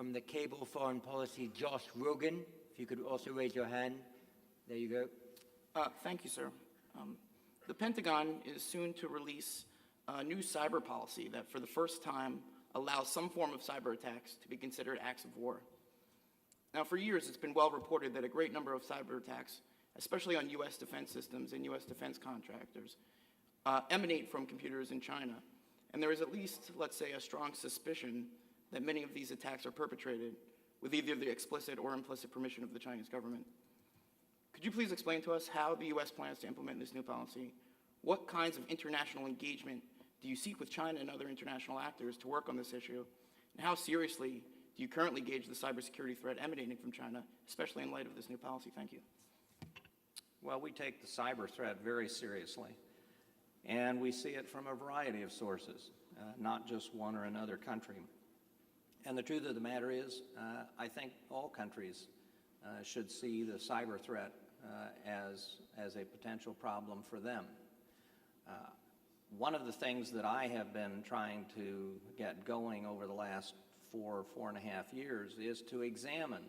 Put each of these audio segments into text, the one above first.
from the Cable Foreign Policy, Josh Rogin. If you could also raise your hand. There you go. Thank you, sir. The Pentagon is soon to release a new cyber policy that for the first time allows some form of cyber attacks to be considered acts of war. Now, for years, it's been well reported that a great number of cyber attacks, especially on U.S. defense systems and U.S. defense contractors, emanate from computers in China. And there is at least, let's say, a strong suspicion that many of these attacks are perpetrated with either the explicit or implicit permission of the Chinese government. Could you please explain to us how the U.S. plans to implement this new policy? What kinds of international engagement do you seek with China and other international actors to work on this issue? And how seriously do you currently gauge the cybersecurity threat emanating from China, especially in light of this new policy? Thank you. Well, we take the cyber threat very seriously, and we see it from a variety of sources, not just one or another country. And the truth of the matter is, I think all countries should see the cyber threat as a potential problem for them. One of the things that I have been trying to get going over the last 4.5 years is to examine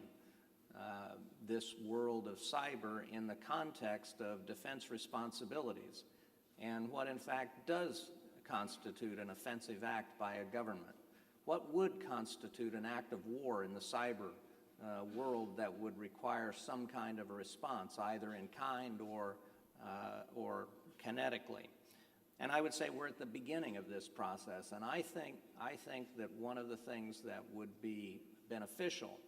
this world of cyber in the context of defense responsibilities and what in fact does constitute an offensive act by a government. What would constitute an act of war in the cyber world that would require some kind of a response, either in kind or kinetically? And I would say we're at the beginning of this process, and I think that one of the things that would be beneficial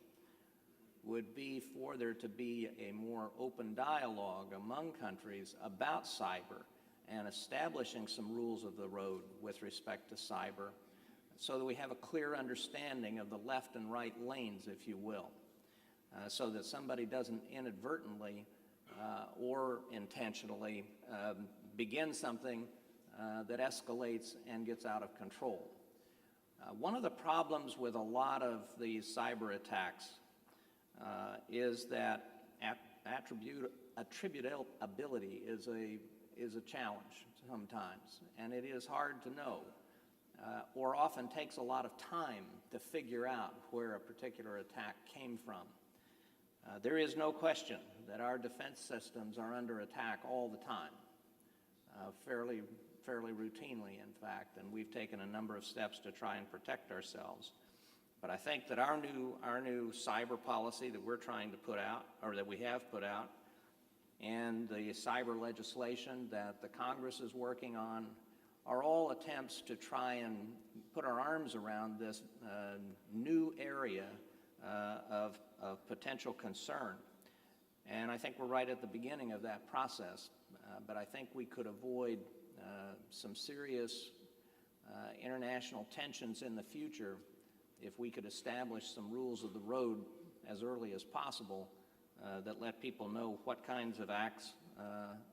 would be for there to be a more open dialogue among countries about cyber and establishing some rules of the road with respect to cyber so that we have a clear understanding of the left and right lanes, if you will, so that somebody doesn't inadvertently or intentionally begin something that escalates and gets out of control. One of the problems with a lot of these cyber attacks is that attributability is a challenge sometimes, and it is hard to know, or often takes a lot of time to figure out where a particular attack came from. There is no question that our defense systems are under attack all the time, fairly routinely, in fact, and we've taken a number of steps to try and protect ourselves. But I think that our new cyber policy that we're trying to put out, or that we have put out, and the cyber legislation that the Congress is working on are all attempts to try and put our arms around this new area of potential concern. And I think we're right at the beginning of that process, but I think we could avoid some serious international tensions in the future if we could establish some rules of the road as early as possible that let people know what kinds of acts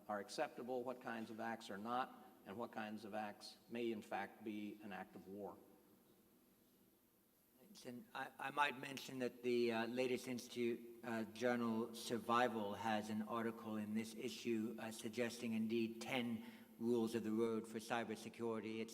are acceptable, what kinds of acts are not, and what kinds of acts may in fact be an act of war. And I might mention that the latest Institute journal Survival has an article in this issue suggesting indeed 10 rules of the road for cybersecurity.